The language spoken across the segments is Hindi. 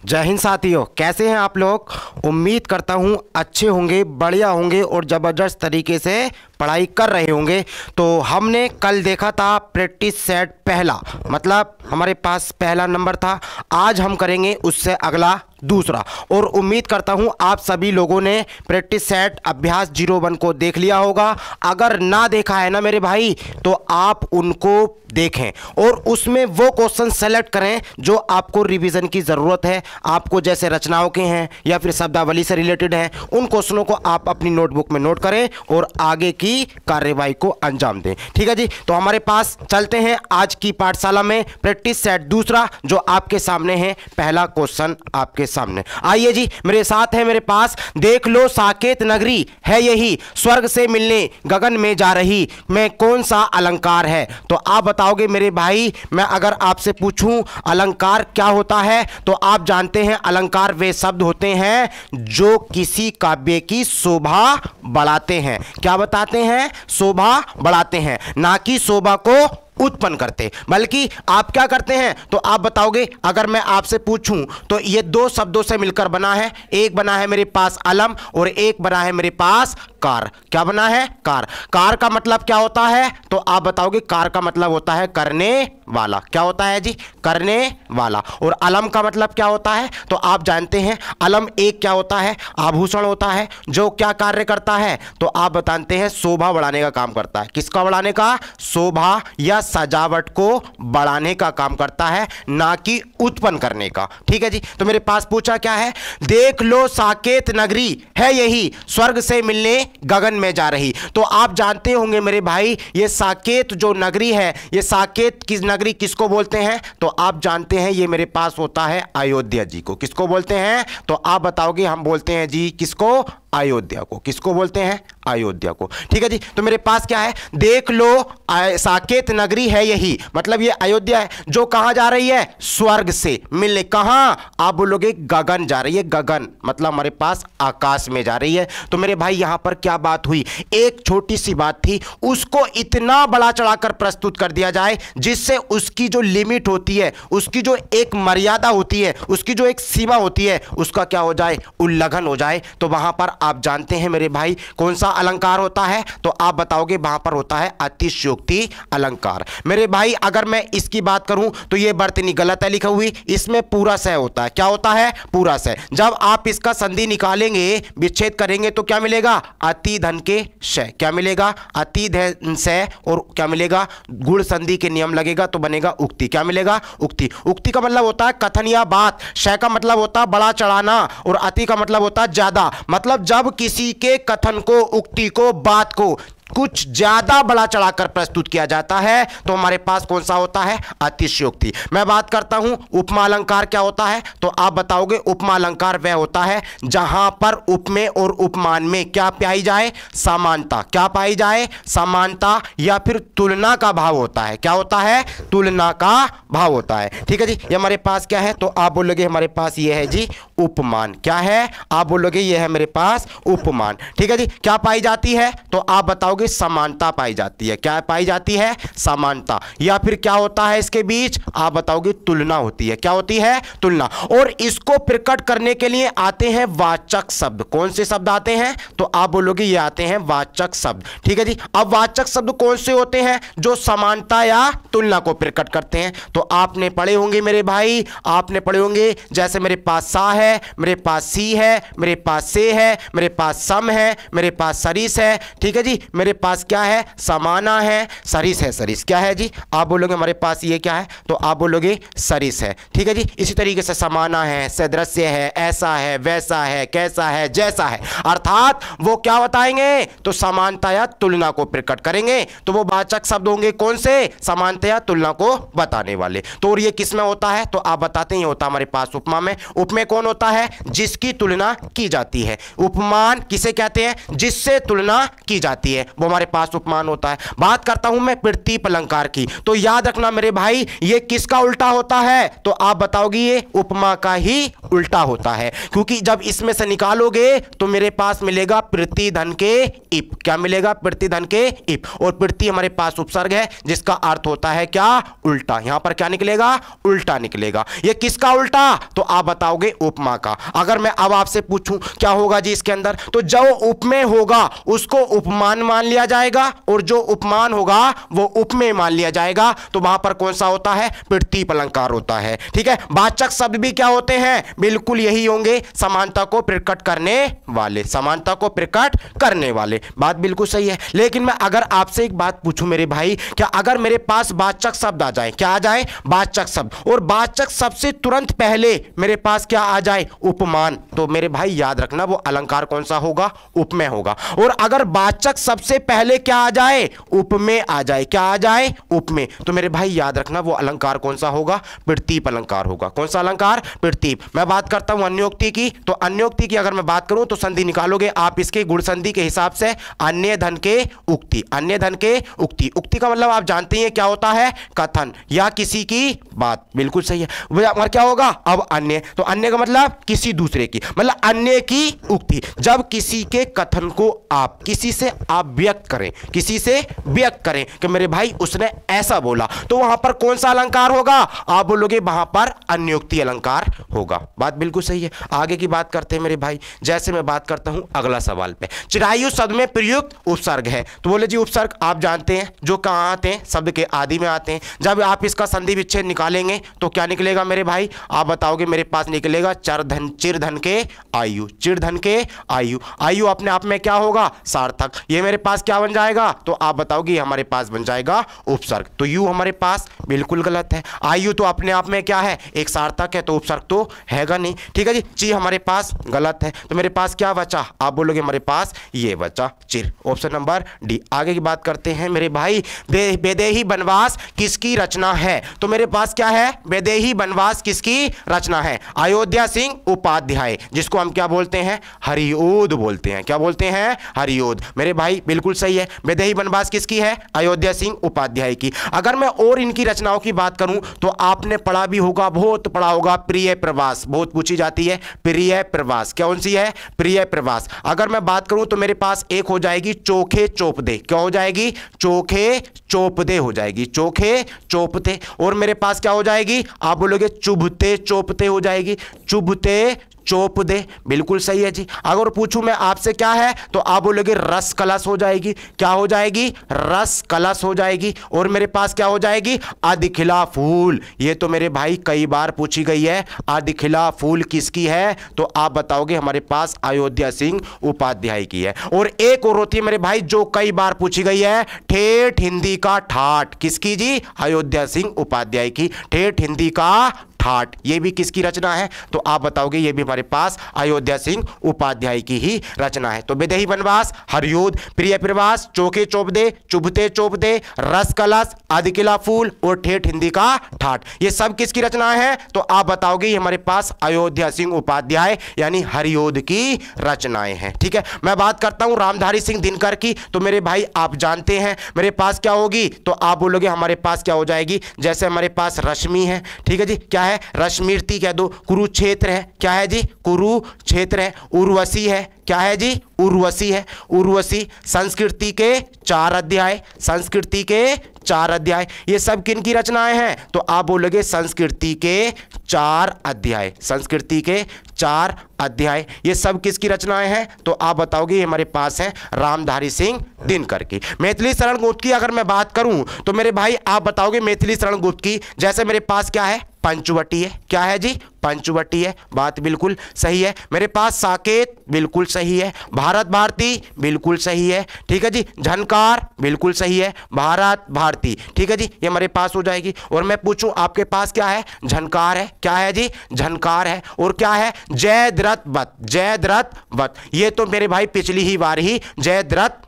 जय हिंद साथियों, कैसे हैं आप लोग। उम्मीद करता हूं अच्छे होंगे, बढ़िया होंगे और ज़बरदस्त तरीके से पढ़ाई कर रहे होंगे। तो हमने कल देखा था प्रैक्टिस सेट पहला, मतलब हमारे पास पहला नंबर था। आज हम करेंगे उससे अगला दूसरा, और उम्मीद करता हूं आप सभी लोगों ने प्रैक्टिस सेट अभ्यास 01 को देख लिया होगा। अगर ना देखा है ना मेरे भाई, तो आप उनको देखें और उसमें वो क्वेश्चन सेलेक्ट करें जो आपको रिवीजन की ज़रूरत है। आपको जैसे रचनाओं के हैं या फिर शब्दावली से रिलेटेड हैं, उन क्वेश्चनों को आप अपनी नोटबुक में नोट करें और आगे की कार्यवाही को अंजाम दें। ठीक है जी, तो हमारे पास चलते हैं आज की पाठशाला में। प्रैक्टिस सेट दूसरा जो आपके सामने है, पहला क्वेश्चन आपके सामने। आइए जी, मेरे साथ है मेरे पास। देख लो साकेत नगरी है यही, स्वर्ग से मिलने गगन में जा रही, में कौन सा अलंकार है। तो आप बताओगे मेरे भाई। मैं अगर आपसे पूछूं अलंकार क्या होता है, तो आप जानते हैं अलंकार वे शब्द होते हैं जो किसी काव्य की शोभा बढ़ाते हैं। क्या बताते हैं? शोभा बढ़ाते हैं, ना कि शोभा को उत्पन्न करते। बल्कि आप क्या करते हैं, तो आप बताओगे। अगर मैं आपसे पूछूं तो ये दो शब्दों से मिलकर बना है। एक बना है मेरे पास अलम और एक बना है मेरे पास कार। क्या बना है? कार। कार का मतलब क्या होता है, तो आप बताओगे कार का मतलब होता है करने वाला। क्या होता है जी? करने वाला। और अलम का मतलब क्या होता है, तो आप जानते हैं अलम एक क्या होता है? आभूषण होता है जो क्या कार्य करता है, तो आप बताते हैं शोभा बढ़ाने का काम करता है। किसका बढ़ाने का? शोभा या सजावट को बढ़ाने का काम करता है, ना कि उत्पन्न करने का। ठीक है जी, तो मेरे पास पूछा क्या है, देख लो साकेत नगरी है यही, स्वर्ग से मिलने गगन में जा रही। तो आप जानते होंगे मेरे भाई, ये साकेत जो नगरी है, ये साकेत की नगरी किसको बोलते हैं, तो आप जानते हैं ये मेरे पास होता है अयोध्या जी को। किसको बोलते हैं, तो आप बताओगे हम बोलते हैं जी किसको? अयोध्या को। किसको बोलते हैं? अयोध्या को। ठीक है जी, तो मेरे पास क्या है, देख लो साकेत नगरी है यही, मतलब ये अयोध्या है जो कहां जा रही है? स्वर्ग से मिलने। कहां? आप बोलोगे गगन जा रही है। गगन मतलब हमारे पास आकाश में जा रही है। तो मेरे भाई यहां पर क्या बात हुई, एक छोटी सी बात थी, उसको इतना बड़ा चढ़ाकर प्रस्तुत कर दिया जाए जिससे उसकी जो लिमिट होती है, उसकी जो एक मर्यादा होती है, उसकी जो एक सीमा होती है, उसका क्या हो जाए? उल्लंघन हो जाए। तो वहां पर आप जानते हैं मेरे भाई कौन सा अलंकार होता है, तो आप बताओगे वहां पर होता है अतिशयोक्ति अलंकार। मेरे भाई अगर मैं इसकी बात करूं तो यह वर्तनी गलत है लिखा हुई, इसमें पूरा सह होता है। क्या होता है? पूरा सह। जब आप इसका संधि निकालेंगे, विच्छेद करेंगे, तो क्या मिलेगा? अति धन के शय। क्या मिलेगा? अति धन से। और क्या मिलेगा? गुण संधि के नियम लगेगा तो बनेगा उक्ति। क्या मिलेगा? उक्ति। उक्ति का मतलब होता है कथन या बात, शय का मतलब होता है बड़ा चढ़ाना, और अति का मतलब होता है ज्यादा। मतलब जब किसी के कथन को, उक्ति को, बात को कुछ ज्यादा बड़ा चढ़ाकर प्रस्तुत किया जाता है, तो हमारे पास कौन सा होता है? अतिशयोक्ति। मैं बात करता हूं उपमा अलंकार क्या होता है, तो आप बताओगे उपमा अलंकार वह होता है जहां पर उपमेय और उपमान में क्या पाई जाए? समानता। क्या पाई जाए? समानता या फिर तुलना का भाव होता है। क्या होता है? तुलना का भाव होता है। ठीक है जी, ये हमारे पास क्या है, तो आप बोलोगे हमारे पास ये है जी उपमान। क्या है? आप बोलोगे ये है मेरे पास उपमान। ठीक है जी, क्या पाई जाती है, तो आप बताओगे समानता पाई जाती है। क्या पाई जाती है? समानता। या फिर क्या होता है इसके बीच, आप बताओगे तुलना होती है। क्या होती है? तुलना। और इसको प्रकट करने के लिए आते हैं वाचक शब्द। कौन से शब्द आते हैं, तो आप बोलोगे ये आते हैं वाचक शब्द। ठीक है जी, अब वाचक शब्द कौन से होते हैं? जो समानता या तुलना को प्रकट करते हैं। तो आपने पढ़े होंगे मेरे भाई, आपने पढ़े होंगे, जैसे मेरे पास सा है, मेरे पास सी है, मेरे पास से है, मेरे पास सम है, मेरे पास सरिस है। ठीक है जी, मेरे पास क्या है? समाना है, सरिस है। सरिस क्या है जी, आप बोलोगे हमारे पास ये क्या है, तो आप बोलोगे सरिस है। ठीक है जी, इसी तरीके से समाना है, सदृश्य है, ऐसा है, वैसा है, कैसा है, जैसा है। अर्थात वो क्या बताएंगे, तो समानता या तुलना को प्रकट करेंगे। तो वो वाचक शब्द होंगे कौन से? समानता या तुलना को बताने वाले। तो और ये किस में होता है, तो आप बताते हैं ये होता हमारे पास उपमा में। उपमेय कौन होता है? जिसकी तुलना की जाती है। उपमान किसे कहते हैं? जिससे तुलना की जाती है। वो हमारे पास उपमान होता है। बात करता हूं मैं प्रतीप अलंकार की, तो याद रखना मेरे भाई ये किसका उल्टा होता है, तो आप बताओगे ये उपमा का ही उल्टा होता है, क्योंकि जब इसमें से निकालोगे तो मेरे पास मिलेगा प्रति धन के इप। क्या मिलेगा? प्रति धन के इप। और प्रति हमारे पास उपसर्ग है जिसका अर्थ होता है क्या? उल्टा। यहां पर क्या निकलेगा? उल्टा निकलेगा। ये किसका उल्टा? तो आप बताओगे उपमा का। अगर मैं अब आपसे पूछूं क्या होगा जी इसके अंदर, तो जो उपमेय होगा उसको उपमान मान लिया जाएगा और जो उपमान होगा वो उपमेय मान लिया जाएगा। तो वहां पर कौन सा होता है? प्रतीप अलंकार होता है। ठीक है, वाचक शब्द भी क्या होते हैं? बिल्कुल यही होंगे, समानता को प्रकट करने वाले, समानता को प्रकट करने वाले। बात बिल्कुल सही है। लेकिन मैं अगर आपसे एक बात पूछूं मेरे भाई, क्या अगर मेरे पास वाचक शब्द आ जाए, क्या आ जाए? वाचक शब्द, और वाचक शब्द से तुरंत पहले मेरे पास क्या आ जाए? उपमान, तो मेरे भाई याद रखना वो अलंकार कौन सा होगा? उपमेय होगा। और अगर वाचक सबसे पहले क्या आ जाए? उपमेय आ जाए। क्या आ जाए? उपमेय। तो मेरे भाई याद रखना वो अलंकार कौन सा होगा? प्रतीप अलंकार होगा। कौन सा अलंकार? प्रतीप। मैं बात करता हूं अन्योक्ति की, तो अन्योक्ति की अगर मैं बात करूं तो संधि निकालोगे आप इसके गुण संधि के हिसाब से, अन्य धन के उक्ति। अन्य धन के उक्ति, उक्ति का मतलब आप जानते हैं क्या होता है? कथन या किसी की बात। बिल्कुल सही है। और क्या होगा अब? अन्य, तो अन्य का मतलब किसी दूसरे की, मतलब अन्य की उक्ति। जब किसी के कथन को आप किसी से आप व्यक्त करें, किसी से व्यक्त करें कि मेरे भाई उसने ऐसा बोला, तो वहां पर कौन सा अलंकार होगा? आप बोलोगे वहां पर अन्योक्ति अलंकार होगा। बात बिल्कुल सही है। आगे की बात करते हैं मेरे भाई। जैसे मैं बात करता हूं अगला सवाल पे, चिरायु शब्द में प्रयुक्त उपसर्ग है, तो बोले जी उपसर्ग आप जानते हैं जो कहां आते हैं? शब्द के आदि में आते हैं। जब आप इसका संधि विच्छेद निकालेंगे तो क्या निकलेगा मेरे भाई? आप बताओगे मेरे पास निकलेगा चिरधन के आयु। चिरधन के आयु, आयु अपने आप में क्या होगा? सार्थक। ये मेरे पास क्या बन जाएगा? तो आप बताओगे हमारे पास बन जाएगा उपसर्ग। तो यू हमारे पास बिल्कुल गलत है। आयु तो अपने आप में क्या है? एक सार्थक है, तो उपसर्ग तो हैगा नहीं। ठीक है जी, ची हमारे पास गलत है। तो मेरे पास क्या बचा? आप बोलोगे हमारे पास ये बचा चिर। Option number D. आगे की बात करते हैं मेरे भाई, वैदेही वनवास किसकी रचना है? तो मेरे पास क्या है? वैदेही वनवास किसकी रचना है? अयोध्या सिंह उपाध्याय, जिसको हम क्या बोलते हैं? हरिओद बोलते हैं। क्या बोलते हैं? हरिओद। मेरे भाई बिल्कुल सही है। वैदेही वनवास किसकी है? अयोध्या सिंह उपाध्याय की। अगर मैं और इनकी रचनाओं की बात करूं तो आपने पढ़ा भी होगा, बहुत पढ़ा होगा, प्रिय प्रवास, बहुत पूछी जाती है। प्रिय प्रवास कौन सी है? प्रिय प्रवास। अगर मैं बात करूं तो मेरे पास एक हो जाएगी चोखे चोपदे। क्या हो जाएगी? चोखे चोपदे हो जाएगी। चोखे चोपते। और मेरे पास क्या हो जाएगी? आप बोलोगे चुभते चोपते हो जाएगी। चुभते चोप दे। बिल्कुल सही है जी। अगर पूछूं मैं आपसे क्या है, तो आप बोलोगे रस कलश हो जाएगी। क्या हो जाएगी? रस कलश हो जाएगी। और मेरे पास क्या हो जाएगी? अधिखिला फूल। ये तो मेरे भाई कई बार पूछी गई है। अधिखिला फूल किसकी है? तो आप बताओगे हमारे पास अयोध्या सिंह उपाध्याय की है। और एक और होती है मेरे भाई जो कई बार पूछी गई है, ठेठ हिंदी का ठाठ। किसकी जी? अयोध्या सिंह उपाध्याय की। ठेठ हिंदी का ठाठ, ये भी किसकी रचना है? तो आप बताओगे ये भी हमारे पास अयोध्या सिंह उपाध्याय की ही रचना है। तो वैदेही वनवास, हरिओद, प्रिय प्रवास, चोखे चोपदे, चुभते चोपदे, रस कलश, अधिकिला फूल और ठेठ हिंदी का ठाठ, ये सब किसकी रचना है? तो आप बताओगे ये हमारे पास अयोध्या सिंह उपाध्याय यानी हरिओद की रचनाएं हैं। ठीक है, मैं बात करता हूं रामधारी सिंह दिनकर की। तो मेरे भाई आप जानते हैं मेरे पास क्या होगी? तो आप बोलोगे हमारे पास क्या हो जाएगी? जैसे हमारे पास रश्मि है, ठीक है जी, क्या है? रश्मिरती कह दो। कुरुक्षेत्र है, क्या है जी? कुरुक्षेत्र है। उर्वशी है, क्या है जी? उर्वशी है। उर्वशी। संस्कृति के 4 अध्याय। संस्कृति के 4 अध्याय, ये सब किन की रचनाएं हैं? तो आप बोलोगे संस्कृति के 4 अध्याय। संस्कृति के 4 अध्याय, ये सब किसकी रचनाएं हैं? तो आप बताओगे ये हमारे पास है रामधारी सिंह दिनकर की। मैथिली शरण गुप्त की अगर मैं बात करूं तो मेरे भाई आप बताओगे मैथिली शरण गुप्त की, जैसे मेरे पास क्या है? पंचवटी है। क्या है जी? पंचवटी है। बात बिल्कुल सही है। मेरे पास साकेत, बिल्कुल सही है। भारत भारती, बिल्कुल सही है। ठीक है जी। झनकार, बिल्कुल सही है। भारत भारती, ठीक है जी, ये हमारे पास हो जाएगी। और मैं पूछूं आपके पास क्या है? झनकार है। क्या है जी? झनकार है। और क्या है? जयद्रथ वध। जयद्रथ वध, ये तो मेरे भाई पिछली ही बार ही जयद्रथ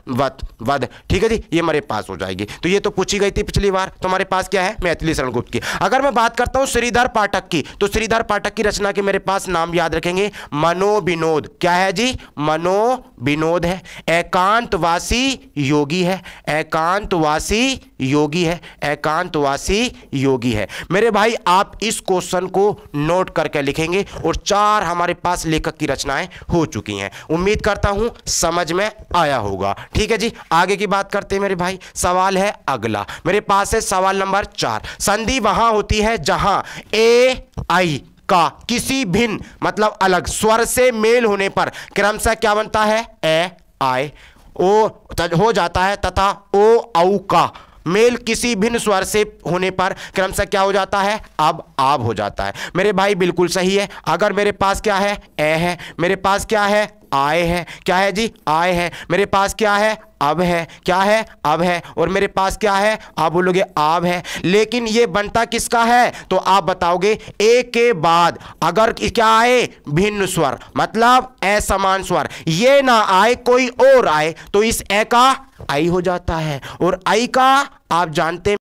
वध, ठीक है जी, ये हमारे पास हो जाएगी। तो ये तो पूछी गई थी पिछली बार। तो हमारे पास क्या है? मैथिली शरण गुप्त की। अगर मैं बात करता हूं श्रीधर पाठक की, तो श्रीधर पाठक नाटक की रचना के मेरे पास नाम याद रखेंगे। मनोविनोद क्या है जी? मनोविनोद है। एकांतवासी योगी है, एकांतवासी योगी है, एकांतवासी योगी है। मेरे भाई आप इस क्वेश्चन को नोट करके लिखेंगे और 4 हमारे पास लेखक की रचनाएं हो चुकी हैं। उम्मीद करता हूं समझ में आया होगा। ठीक है जी, आगे की बात करते हैं मेरे भाई। सवाल है अगला, मेरे पास है सवाल नंबर 4। संधि वहां होती है जहां ए आई का किसी भिन्न मतलब अलग स्वर से मेल होने पर क्रमशः क्या बनता है? ए आई ओ हो जाता है तथा ओ औ का मेल किसी भिन्न स्वर से होने पर क्रमशः क्या हो जाता है? अब आब हो जाता है। मेरे भाई बिल्कुल सही है। अगर मेरे पास क्या है? ए है, मेरे पास क्या है? आए है, क्या है जी? आए है, मेरे पास क्या है? अब है, क्या है? अब है, और मेरे पास क्या है? आप बोलोगे आब है। लेकिन ये बनता किसका है? तो आप बताओगे ए के बाद अगर क्या आए? भिन्न स्वर मतलब असमान स्वर, ये ना आए कोई और आए तो इस ए का आई हो जाता है, और आई का आप जानते हैं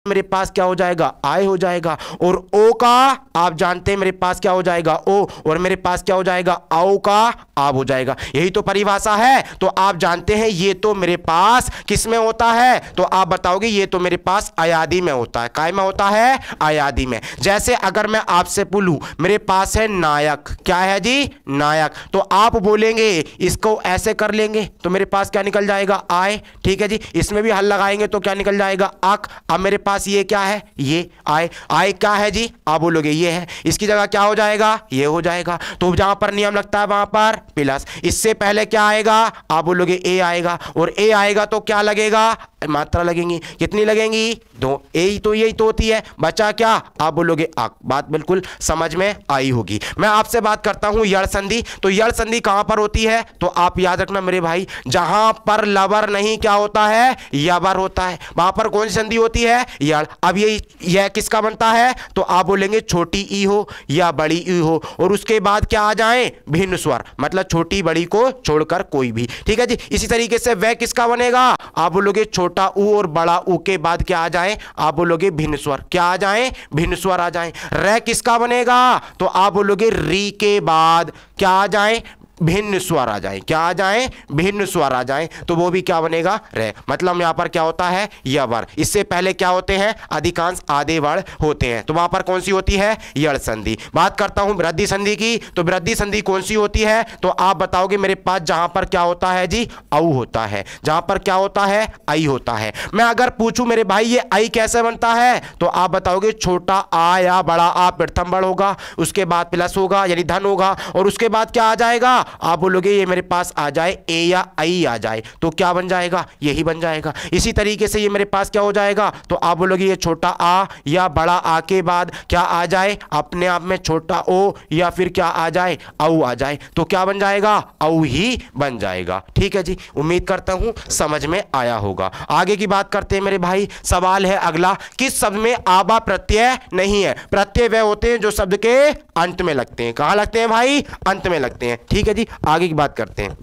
मेरे पास क्या हो जाएगा? आय हो जाएगा, और ओ का आप जानते हैं मेरे पास क्या हो जाएगा? ओ, और मेरे पास क्या हो जाएगा? आओ का आब हो जाएगा। यही तो परिभाषा है। तो आप जानते हैं ये तो मेरे पास किस में होता है? तो आप बताओगे ये तो मेरे पास अयादी में होता है। काय में होता है? अयादी में। जैसे अगर मैं आपसे बोलूं मेरे पास है नायक, क्या है जी? नायक, तो आप बोलेंगे इसको ऐसे कर लेंगे तो मेरे पास क्या निकल जाएगा? आय। ठीक है जी, इसमें भी हल लगाएंगे तो क्या निकल जाएगा? अक। अब मेरे पास ये क्या है? ये आय। आय क्या है जी? आप बोलोगे ये है, इसकी जगह क्या हो जाएगा? ये हो जाएगा। तो जहां पर नियम लगता है वहां पर प्लस, इससे पहले क्या आएगा? आप बोलोगे ए आएगा, और ए आएगा तो क्या लगेगा? मात्रा लगेंगी। कितनी लगेंगी? 2। ए तो यही तो होती है। बचा क्या? आप बोलोगे आक। बात बिल्कुल समझ में आई होगी। मैं आपसे बात करता हूं यड़ संधि। तो यड़ संधि कहां पर होती है? तो आप याद रखना मेरे भाई, जहां पर लवर नहीं क्या होता है? यबर होता है, वहां पर कौन सी संधि होती है? यड़। अब यह किसका बनता है? तो आप बोलेंगे छोटी ई हो या बड़ी ई हो, और उसके बाद क्या आ जाए? भिन्न स्वर मतलब छोटी बड़ी को छोड़कर कोई भी। ठीक है जी, इसी तरीके से वह किसका बनेगा? आप बोलोगे छोटा ऊ और बड़ा ऊ के बाद क्या आ जाए? आप बोलोगे भिन्न स्वर। क्या आ जाए? भिन्न स्वर आ जाए। रे किसका बनेगा? तो आप बोलोगे री के बाद क्या आ जाए? भिन्न स्वर आ जाए। क्या आ जाए? भिन्न स्वर आ जाए, तो वो भी क्या बनेगा? रे। मतलब यहां पर क्या होता है? यवर। इससे पहले क्या होते हैं? अधिकांश आधे वर्ण होते हैं, तो वहां पर कौन सी होती है? यड़ संधि। बात करता हूं वृद्धि संधि की। तो वृद्धि संधि कौन सी होती है? तो आप बताओगे मेरे पास जहां पर क्या होता है जी? औ होता है। जहां पर क्या होता है? आई होता है। मैं अगर पूछूं मेरे भाई ये आई कैसे बनता है? तो आप बताओगे छोटा आ या बड़ा आ प्रथम वर्ण होगा, उसके बाद प्लस होगा यानी धन होगा, और उसके बाद क्या आ जाएगा? आप बोलोगे ये मेरे पास आ जाए ए या आई आ जाए, तो क्या बन जाएगा? यही बन जाएगा। इसी तरीके से ये मेरे पास क्या हो जाएगा? तो आप बोलोगे ये छोटा आ या बड़ा आ के बाद क्या आ जाए? अपने आप में छोटा ओ या फिर क्या आ जाए? औ आ जाए, तो क्या बन जाएगा? औ ही बन जाएगा। ठीक है जी, उम्मीद करता हूं समझ में आया होगा। आगे की बात करते हैं मेरे भाई। सवाल है अगला, किस शब्द में आबा प्रत्यय नहीं है? प्रत्यय वे होते हैं जो शब्द के अंत में लगते हैं। कहां लगते हैं भाई? अंत में लगते हैं। ठीक है जी, आगे की बात करते हैं।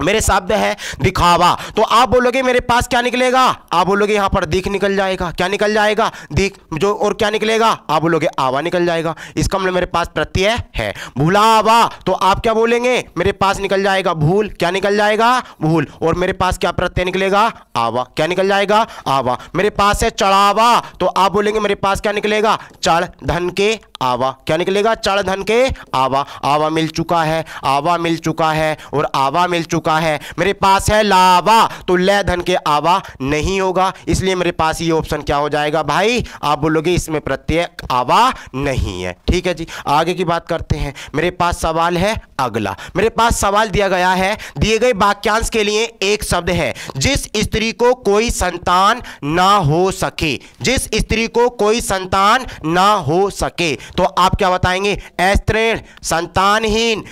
मेरे शब्द है दिखावा, तो आप बोलोगे मेरे पास क्या निकलेगा? आप बोलोगे यहां पर दिख निकल जाएगा। क्या निकल जाएगा? दिख। जो और क्या निकलेगा? आप बोलोगे आवा निकल जाएगा। इसका मतलब मेरे पास प्रत्यय है। भूलावा, तो आप क्या बोलेंगे? मेरे पास निकल जाएगा भूल। क्या निकल जाएगा? भूल। और मेरे पास क्या प्रत्यय निकलेगा? आवा। क्या निकल जाएगा? आवा। मेरे पास है चढ़ावा, तो आप बोलेंगे मेरे पास क्या निकलेगा? चढ़ धन के आवा। क्या निकलेगा? चढ़ धन के आवा। आवा मिल चुका है, आवा मिल चुका है, और आवा मिल चुका है। मेरे पास है लावा, तो ले धन के आवा नहीं होगा, इसलिए मेरे पास ये ऑप्शन क्या हो जाएगा भाई? आप बोलोगे इसमें प्रत्यय आवा नहीं है। ठीक है जी, आगे की बात करते हैं। मेरे पास सवाल है अगला। मेरे पास सवाल दिया गया है, दिए गए वाक्यांश के लिए एक शब्द है जिस स्त्री को कोई संतान ना हो सके। जिस स्त्री को कोई संतान ना हो सके, तो आप क्या बताएंगे? अस्त्रीण, संतानहीन,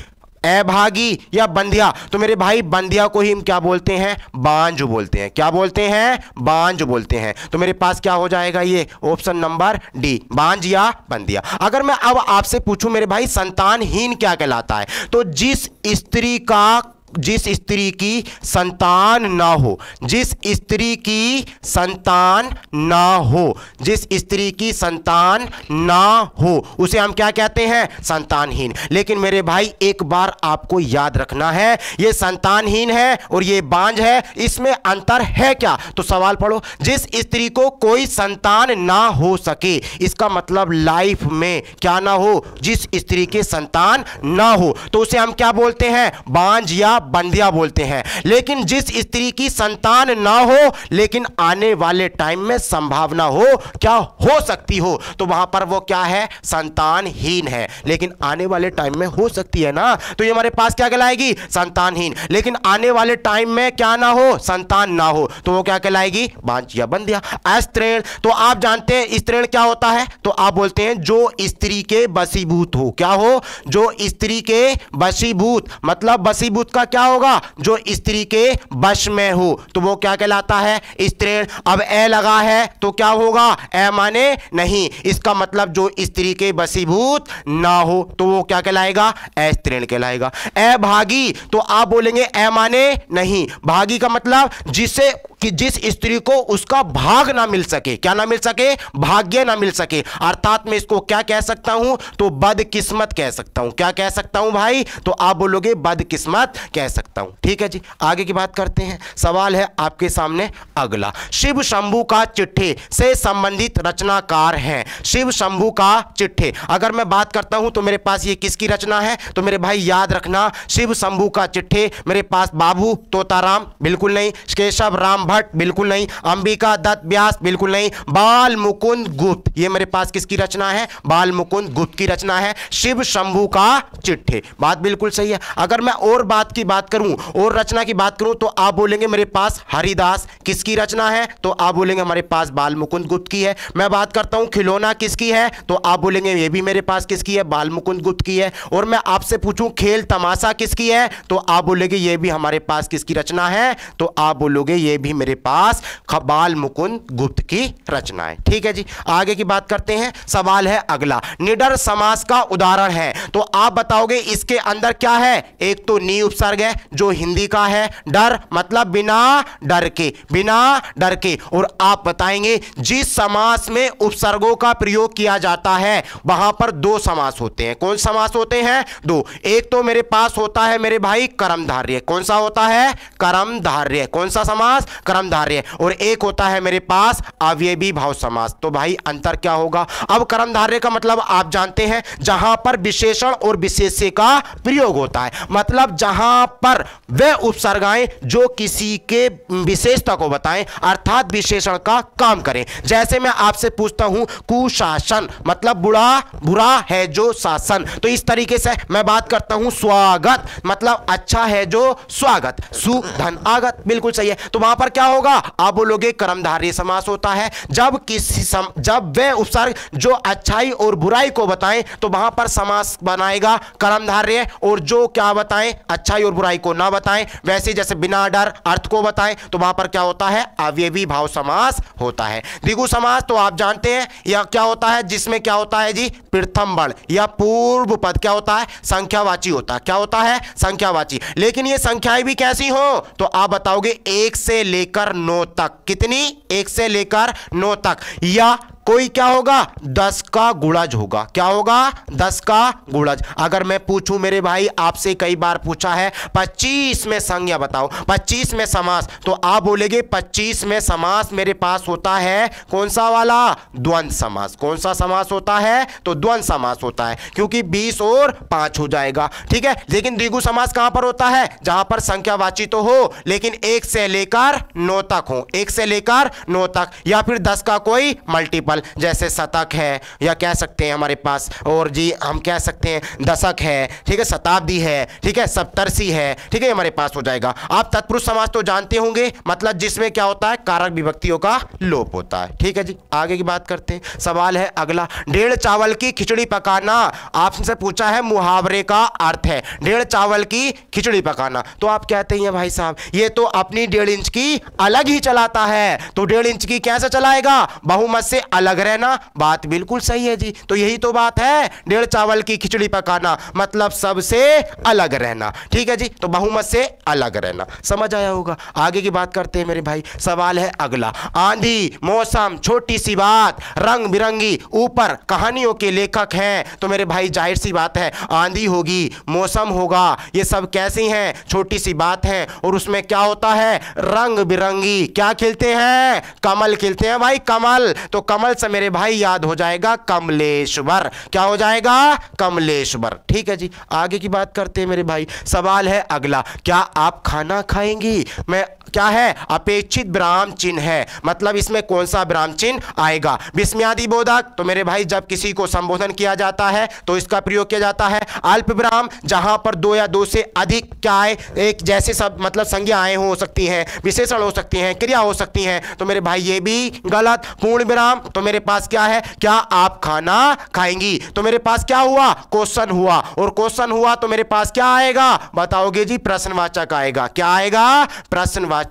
अभागी या बंधिया। तो मेरे भाई बंधिया को ही हम क्या बोलते हैं? बांझ बोलते हैं। क्या बोलते हैं? बांझ बोलते हैं। तो मेरे पास क्या हो जाएगा? ये ऑप्शन नंबर डी, बांझ या बंधिया। अगर मैं अब आपसे पूछूं मेरे भाई संतानहीन क्या कहलाता है, तो जिस स्त्री का जिस स्त्री की संतान ना हो, जिस स्त्री की संतान ना हो, जिस स्त्री की संतान ना हो उसे हम क्या कहते हैं? संतानहीन। लेकिन मेरे भाई एक बार आपको याद रखना है, ये संतानहीन है और ये बांझ है, इसमें अंतर है क्या? तो सवाल पढ़ो, जिस स्त्री को कोई संतान ना हो सके, इसका मतलब लाइफ में क्या ना हो? जिस स्त्री के संतान ना हो तो उसे हम क्या बोलते हैं? बांझ या बंधिया बोलते हैं। लेकिन जिस स्त्री की संतान ना हो लेकिन आने वाले टाइम में संभावना हो, क्या हो सकती हो, तो वहां पर वो क्या है? संतानहीन है। लेकिन आने वाले टाइम में हो सकती है ना, तो ये हमारे पास क्या कहलाएगी? संतानहीन। लेकिन आने वाले टाइम में क्या ना हो? संतान ना हो, तो वो क्या कहलाएगी? बांझ या बंधिया। अस्त्रीण, तो आप जानते हैं स्त्रीण क्या होता है? तो आप बोलते हैं जो स्त्री के वशीभूत हो। क्या हो? जो स्त्री के वशीभूत, मतलब वशीभूत का क्या होगा? जो स्त्री के वश में हो, तो वो क्या कहलाता है? स्त्रीण। अब ए लगा है तो क्या होगा? ए माने नहीं, इसका मतलब जो स्त्री के वशीभूत ना हो तो वो क्या कहलाएगा? अस्त्रीण कहलाएगा। ए भागी, तो आप बोलेंगे ए माने नहीं, भागी का मतलब जिसे कि जिस स्त्री को उसका भाग ना मिल सके। क्या ना मिल सके? भाग्य ना मिल सके। अर्थात मैं इसको क्या कह सकता हूं? तो बदकिस्मत कह सकता हूं। क्या कह सकता हूं भाई? तो आप बोलोगे बदकिस्मत कह सकता हूं। ठीक है जी, आगे की बात करते हैं। सवाल है आपके सामने अगला, शिव शंभू का चिट्ठे से संबंधित रचनाकार हैं। शिव शंभू का चिट्ठे, अगर मैं बात करता हूं तो मेरे पास ये किसकी रचना है? तो मेरे भाई याद रखना, शिव शंभू का चिट्ठे मेरे पास बाबू तोताराम बिल्कुल नहीं, केशव राम भट्ट बिल्कुल नहीं, अंबिका दत्त व्यास बिल्कुल नहीं, बाल मुकुंद गुप्त, ये मेरे पास किसकी रचना है? बाल मुकुंद गुप्त की रचना है शिव शंभू का चिट्ठे। बात बिल्कुल सही है। अगर मैं और बात की बात करूं, और रचना की बात करूं, तो आप बोलेंगे मेरे पास हरिदास किसकी रचना है? तो आप बोलेंगे हमारे पास बाल मुकुंद गुप्त की है। मैं बात करता हूं खिलौना किसकी है? तो आप बोलेंगे ये भी मेरे पास किसकी है? बाल मुकुंद गुप्त की है। और मैं आपसे पूछूं खेल तमाशा किसकी है? तो आप बोलेंगे ये भी हमारे पास किसकी रचना है? तो आप बोलोगे ये भी मेरे पास बाल मुकुंद गुप्त की रचना है। ठीक है जी, आगे की बात करते हैं। सवाल है अगला, निडर समास का उदाहरण है। तो आप बताओगे इसके अंदर क्या है? एक तो नी उपसर्ग है जो हिंदी का है, डर मतलब बिना डर के, बिना डर के। और आप बताएंगे जिस समास में उपसर्गों का प्रयोग किया जाता है वहां पर दो समास होते हैं। कौन समास होते हैं? दो। एक तो मेरे पास होता है मेरे भाई कर्मधारय। कौन सा होता है? कर्मधारय। कौन सा समास? कर्मधारय। और एक होता है मेरे पास अवयवी भाव समास। तो भाई अंतर क्या होगा? अब कर्मधारय का मतलब आप जानते हैं जहां पर विशेषण और विशेष्य का प्रयोग होता है, मतलब जहां पर वे उपसर्गाएं जो किसी के विशेषता को बताएं, अर्थात विशेषण का काम करें। जैसे मैं आपसे पूछता हूं कुशासन मतलब बुरा है जो शासन, तो इस तरीके से मैं बात करता हूं स्वागत मतलब अच्छा है जो स्वागत, सुधन आगत, बिल्कुल सही है। तो वहां पर क्या होगा? आप बोलोगे कर्मधारय समास होता है जब वे उपसर्ग जो अच्छाई और बुराई को बताएं तो वहां पर समास बनाएगा कर्मधारय, और जो क्या बताएं अच्छाई और बुराई को ना बताएं, वैसे जैसे बिना डर अर्थ को बताएं तो वहां पर क्या होता है? अवयवी भाव समास होता है। द्विगु समास तो आप जानते हैं या क्या होता है? जिसमें क्या होता है जी? प्रथम वर्ण या पूर्व पद क्या होता है? संख्यावाची होता है। क्या होता है? संख्यावाची। लेकिन ये संख्याएं भी कैसी हो? तो आप बताओगे 1 से लेकर 9 तक। कितनी? 1 से लेकर 9 तक। या कोई क्या होगा? 10 का गुणज होगा। क्या होगा? 10 का गुणज। अगर मैं पूछूं मेरे भाई आपसे कई बार पूछा है 25 में संज्ञा बताओ, 25 में समास, तो आप बोलेंगे 25 में समास मेरे पास होता है कौन सा वाला? द्वंद्व समास। कौन सा समास होता है? तो द्वंद्व समास होता है, क्योंकि 20 और 5 हो जाएगा। ठीक है, लेकिन द्विगु समास कहां पर होता है? जहां पर संख्यावाची तो हो लेकिन 1 से लेकर 9 तक हो, 1 से लेकर 9 तक, या फिर 10 का कोई मल्टीपल, जैसे शतक है या कह सकते हैं हमारे पास, और जी हम कह सकते हैं दशक है, ठीक है, शताब्दी है, ठीक है, सप्तर्षि है, ठीक है, हमारे पास हो जाएगा। आप तत्पुरुष समास तो जानते होंगे, मतलब जिसमें क्या होता है? कारक विभक्तियों का लोप होता है। ठीक है जी, आगे की बात करते हैं। सवाल है अगला, डेढ़ चावल की खिचड़ी पकाना। आपसे पूछा है मुहावरे का अर्थ है डेढ़ चावल की खिचड़ी पकाना। तो आप कहते हैं भाई साहब ये तो अपनी 1.5 इंच की अलग ही चलाता है, तो 1.5 इंच की कैसे चलाएगा? बहुमत से अलग रहना, बात बिल्कुल सही है जी। तो यही तो बात है, डेढ़ चावल की खिचड़ी पकाना मतलब सबसे अलग रहना। ठीक है जी, तो बहुमत से अलग रहना, समझ आया होगा। आगे की बात करते हैं मेरे भाई। सवाल है अगला, आंधी, मौसम, छोटी सी बात, रंग बिरंगी, ऊपर कहानियों के लेखक हैं। तो मेरे भाई जाहिर सी बात है, आंधी होगी, मौसम होगा, ये सब कैसी हैं, छोटी सी बात है। और उसमें क्या होता है, रंग बिरंगी, क्या खिलते हैं, कमल खिलते हैं भाई, कमल। तो कमल से मेरे भाई याद हो जाएगा कमलेश्वर। क्या हो जाएगा, कमलेश्वर। ठीक है जी, आगे की बात करते हैं मेरे भाई। सवाल है अगला, क्या आप खाना खाएंगी। मैं क्या है, अपेक्षित विराम चिन्ह है, मतलब इसमें कौन सा विराम चिन्ह आएगा, विस्मयादि बोधक। तो मेरे भाई जब किसी को संबोधन किया जाता है तो इसका प्रयोग किया जाता है। अल्प विराम, जहां पर दो या दो से अधिक क्या है, एक जैसे सब मतलब संज्ञाएं हो सकती हैं, विशेषण हो सकती हैं, क्रिया हो सकती हैं। तो मेरे भाई ये भी गलत। पूर्ण विराम, तो मेरे पास क्या है, क्या आप खाना खाएंगी। तो मेरे पास क्या हुआ, क्वेश्चन हुआ, और क्वेश्चन हुआ तो मेरे पास क्या आएगा, बताओगे जी, प्रश्नवाचक आएगा। क्या आएगा, प्रश्नवाचक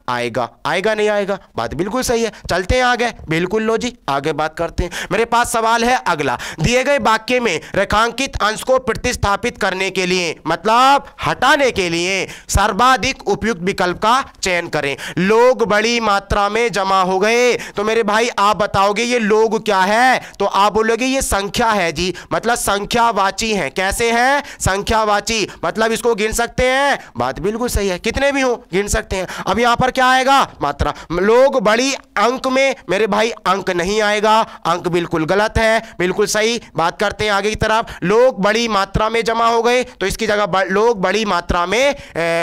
आएगा। आएगा नहीं आएगा, बात बिल्कुल सही है। चलते हैं आगे, बिल्कुल लो जी, आगे बात करते हैं। मेरे पास सवाल है अगला, दिए गए वाक्य में रेखांकित अंश को प्रतिस्थापित करने के लिए मतलब हटाने के लिए सर्वाधिक उपयुक्त विकल्प का चयन करें। लोग बड़ी मात्रा में जमा हो गए। तो मेरे भाई आप बताओगे ये लोग क्या है, तो आप बोलोगे ये संख्या है जी, मतलब संख्यावाची है। कैसे है, संख्यावाची, मतलब इसको गिन सकते हैं, बात बिल्कुल सही है, कितने भी हो गिन सकते हैं। अब यहां पर क्या आएगा, मात्रा। लोग बड़ी अंक में, मेरे भाई अंक नहीं आएगा, अंक बिल्कुल गलत है, बिल्कुल सही। बात करते हैं आगे की तरफ, लोग बड़ी मात्रा में जमा हो गए, तो इसकी जगह लोग बड़ी मात्रा में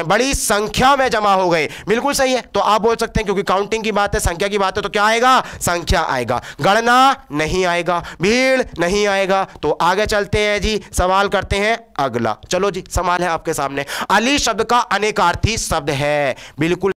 बड़ी संख्या में जमा हो गए, बिल्कुल सही है। तो आप बोल सकते हैं क्योंकि काउंटिंग की बात है, संख्या की बात है, तो क्या आएगा, संख्या आएगा। गणना नहीं आएगा, भीड़ नहीं आएगा। तो आगे चलते हैं जी, सवाल करते हैं अगला। चलो जी, सवाल है आपके सामने, अली शब्द का अनेकार्थी शब्द है, बिल्कुल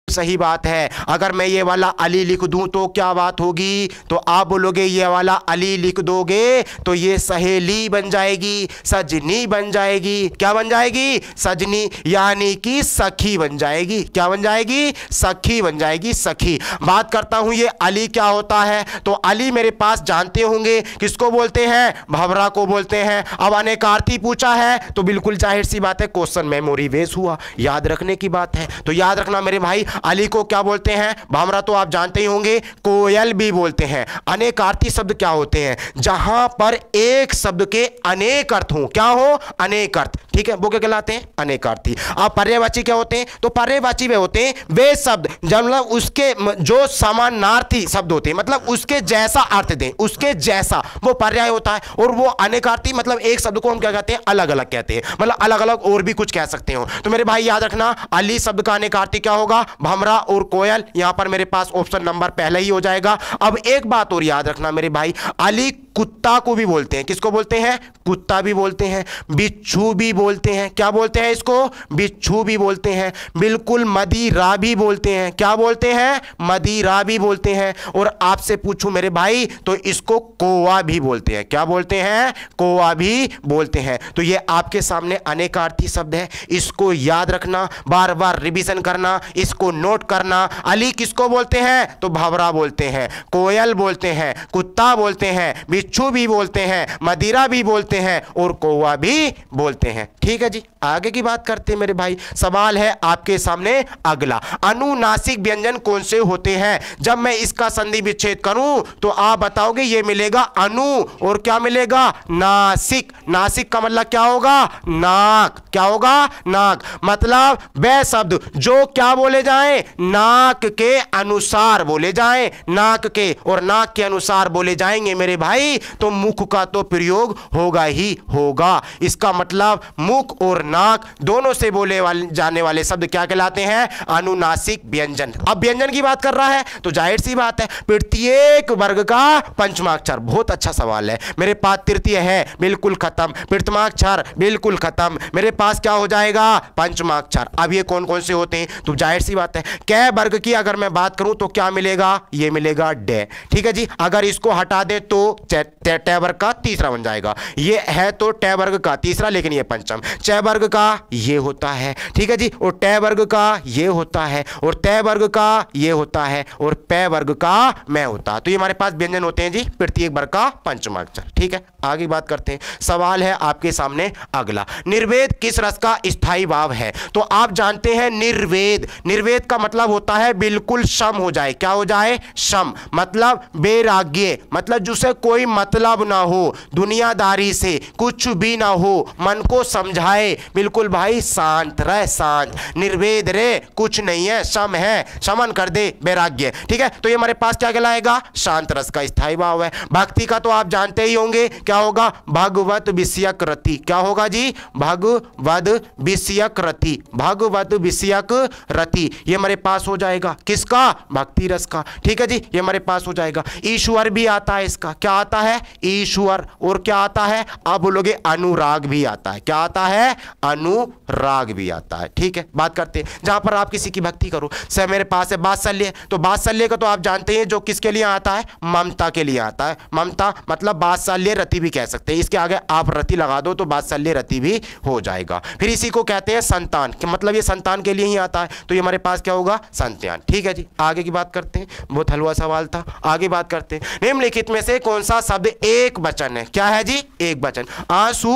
सही बात है। अगर मैं ये वाला अली लिख दूं तो क्या बात होगी, तो आप बोलोगे ये वाला अली लिख दोगे तो ये सहेली बन जाएगी, सजनी बन जाएगी। क्या बन जाएगी, सजनी, यानी कि सखी बन जाएगी। क्या बन जाएगी, सखी बन जाएगी, सखी। बात करता हूं ये अली क्या होता है, तो अली मेरे पास जानते होंगे किसको बोलते हैं, भंवरा को बोलते हैं। अब अनेकार्थी पूछा है तो बिल्कुल जाहिर सी बात है, क्वेश्चन मेमोरी बेस हुआ, याद रखने की बात है। तो याद रखना मेरे भाई, अली को क्या बोलते हैं, भंवरा तो आप जानते ही होंगे, कोयल भी बोलते हैं। अनेकार्थी शब्द क्या होते हैं, जहां पर एक शब्द के अनेक अर्थ हो। क्या हो, अनेक अर्थ, ठीक है, वो क्या कहलाते हैं, अनेकार्थी। अब पर्यायवाची क्या होते हैं, तो पर्यायवाची वे होते हैं वे शब्द मतलब उसके जो समानार्थी शब्द होते हैं, मतलब उसके जैसा अर्थ दें, उसके जैसा, वो पर्याय होता है। और वो अनेकार्थी मतलब एक शब्द को हम क्या कहते हैं, अलग अलग कहते हैं, मतलब अलग अलग और भी कुछ कह सकते हो। तो मेरे भाई याद रखना, अली शब्द का अनेकार्थी क्या होगा, भंवरा और कोयल। यहां पर मेरे पास ऑप्शन नंबर पहले ही हो जाएगा। अब एक बात और याद रखना मेरे भाई, अली कुत्ता को भी बोलते हैं, किसको बोलते हैं, कुत्ता भी बोलते हैं, बिच्छू भी बोलते हैं। क्या बोलते हैं इसको, बिच्छू भी बोलते हैं, बिल्कुल मदिरा भी बोलते हैं। क्या बोलते हैं, मदिरा भी बोलते हैं। और आपसे पूछूं मेरे भाई तो इसको कोवा भी बोलते हैं। क्या बोलते हैं, कोवा भी बोलते हैं। तो ये आपके सामने अनेकार्थी शब्द है, इसको याद रखना, बार बार रिवीजन करना, इसको नोट करना। अली किसको बोलते हैं, तो भंवरा बोलते हैं, कोयल बोलते हैं, कुत्ता बोलते हैं, बिच्छू भी बोलते हैं, मदिरा भी बोलते हैं और कौवा भी बोलते हैं। ठीक है जी, आगे की बात करते हैं मेरे भाई। सवाल है आपके सामने अगला, अनुनासिक व्यंजन कौन से होते हैं। जब मैं इसका संधि विच्छेद करूं तो आप बताओगे ये मिलेगा अनु और क्या मिलेगा, नासिक। नासिक का मतलब क्या होगा, नाक। क्या होगा, नाक, मतलब वह शब्द जो क्या बोले जाएं, नाक के अनुसार बोले जाएं, नाक के और नाक के अनुसार बोले जाएंगे मेरे भाई, तो मुख का तो प्रयोग होगा ही होगा। इसका मतलब मुख और नाक दोनों से बोले जाने वाले शब्द क्या कहलाते हैं, अनुनासिक व्यंजन। अब व्यंजन की बात कर रहा है तो जाहिर सी बात है, प्रत्येक वर्ग का पंचमाक्षर। बहुत अच्छा सवाल है मेरे पास, तृतीय है बिल्कुल खत्म, प्रथमाक्षर बिल्कुल खत्म, मेरे पास क्या हो जाएगा, पंचमाक्षर। अब ये कौन कौन से होते हैं, तो जाहिर सी बात है, कै वर्ग की अगर मैं बात करूं तो क्या मिलेगा, ये मिलेगा डे। ठीक है जी, अगर इसको हटा दे तो टे वर्ग का तीसरा बन जाएगा। ये है तो टे वर्ग का तीसरा, लेकिन ये पंचम पंचम, च वर्ग का ये होता है, ठीक है जी, और ट वर्ग का ये होता है, और त वर्ग का ये होता है, और प वर्ग का मैं होता है। तो ये हमारे पास व्यंजन होते हैं जी प्रत्येक वर्ग का पंचम अक्षर, ठीक है। आगे बात करते हैं, सवाल है आपके सामने अगला, निर्वेद किस रस का स्थायी भाव है? तो आप जानते हैं निर्वेद, निर्वेद का मतलब होता है बिल्कुल सम हो जाए, क्या हो जाए? सम, मतलब वैराग्य, मतलब जिसे कोई मतलब ना हो, दुनियादारी से कुछ भी ना हो, मन को समझाए, बिल्कुल भाई शांत रहे, शांत, निर्वेद रे कुछ नहीं है, सम है, समन कर दे, वैराग्य, ठीक है। तो ये हमारे पास क्या कहलाएगा? शांत रस का स्थायी भाव है। भक्ति का तो आप जानते ही होंगे, क्या होगा? भगवत विषयक रति, क्या होगा जी? भगवत विषयक रति, भगवत विषयक रति, ये हमारे पास हो जाएगा किसका? भक्ति रस का, ठीक है जी, ये हमारे पास हो जाएगा। ईश्वर भी आता है इसका, क्या आता है? ईश्वर, और क्या आता है? आप बोलोगे अनुराग भी आता है, क्या आता है? अनुराग भी आता है, ठीक है। बात करते हैं जहां पर आप किसी की भक्ति करो, सर मेरे पास है वात्सल्य, तो वात्सल्य का तो आप जानते हैं जो किसके लिए आता है? ममता के लिए आता है, ममता मतलब वात्सल्य रति भी कह सकते हैं, इसके आगे आप रति लगा दो तो वात्सल्य रति भी हो जाएगा। फिर इसी को कहते हैं संतान, मतलब ये संतान के लिए ही आता है, तो ये हमारे पास क्या होगा? संतान, ठीक है जी। आगे की बात करते हैं, बहुत हलवा सवाल था, आगे बात करते हैं, निम्नलिखित में से कौन सा शब्द एक वचन है? क्या है जी? एक वचन। आंसू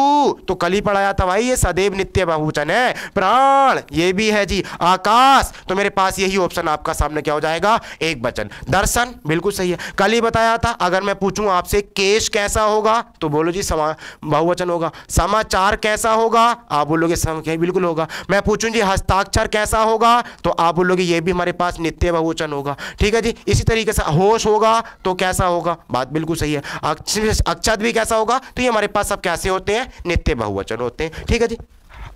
तो कल ही पढ़ाया था भाई, ये सदैव नित्य बहुवचन है। प्राण ये भी है जी। आकाश तो मेरे पास यही ऑप्शन आपका सामने क्या हो जाएगा? एक वचन। दर्शन बिल्कुल सही है, कल ही बताया था। अगर मैं पूछूं आपसे केश कैसा होगा तो बोलो जी बहुवचन होगा। समाचार कैसा होगा? आप बोलोगे बिल्कुल होगा। मैं पूछूं जी हस्ताक्षर कैसा होगा तो आप बोलोगे ये भी हमारे पास नित्य बहुवचन होगा, ठीक है जी। इसी तरीके से होश होगा तो कैसा होगा? बात बिल्कुल सही है। अक्षत भी कैसा होगा? तो ये हमारे पास सब कैसे होते हैं? नित्य बहुवचन होते हैं, ठीक है जी।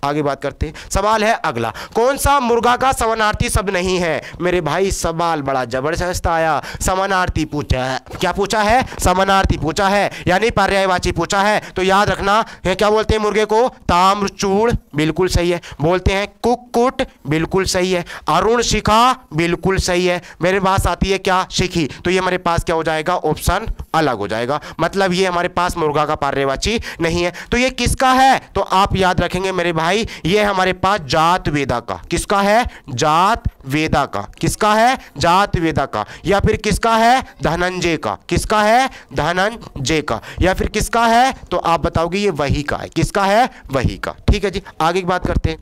आगे बात करते हैं, सवाल है अगला, कौन सा मुर्गा का समानार्थी शब्द नहीं है? मेरे भाई सवाल बड़ा जबरदस्त आया, समानार्थी पूछा है, क्या पूछा है? समानार्थी पूछा है, यानी पर्यायवाची पूछा है। तो याद रखना है, क्या बोलते हैं मुर्गे को? ताम्रचूड़, बिल्कुल सही है। बोलते हैं कुक्कुट, बिल्कुल सही है। अरुण शिखा, बिल्कुल सही है। मेरे पास आती है क्या? शिखी, तो ये हमारे पास क्या हो जाएगा? ऑप्शन अलग हो जाएगा, मतलब ये हमारे पास मुर्गा का पर्यायवाची नहीं है। तो ये किसका है? तो आप याद रखेंगे मेरे भाई, ये हमारे पास जात वेदा का, किसका है? जात वेदा का, किसका है? जात वेदा का। या फिर किसका है? धनंजय का, किसका है? धनंजय का। या फिर किसका है? तो आप बताओगे ये वही का है, किसका है? वही का, ठीक है जी। आगे की बात करते हैं,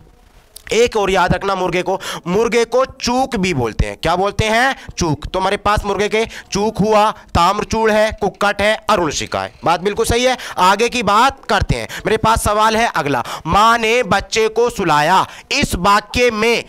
एक और याद रखना, मुर्गे को चूक भी बोलते हैं, क्या बोलते हैं? चूक। तो हमारे पास मुर्गे के चूक हुआ, ताम्रचूड़ है, कुक्कट है, अरुणशिखा है, बात बिल्कुल सही है। आगे की बात करते हैं, मेरे पास सवाल है अगला, मां ने बच्चे को सुलाया, इस वाक्य में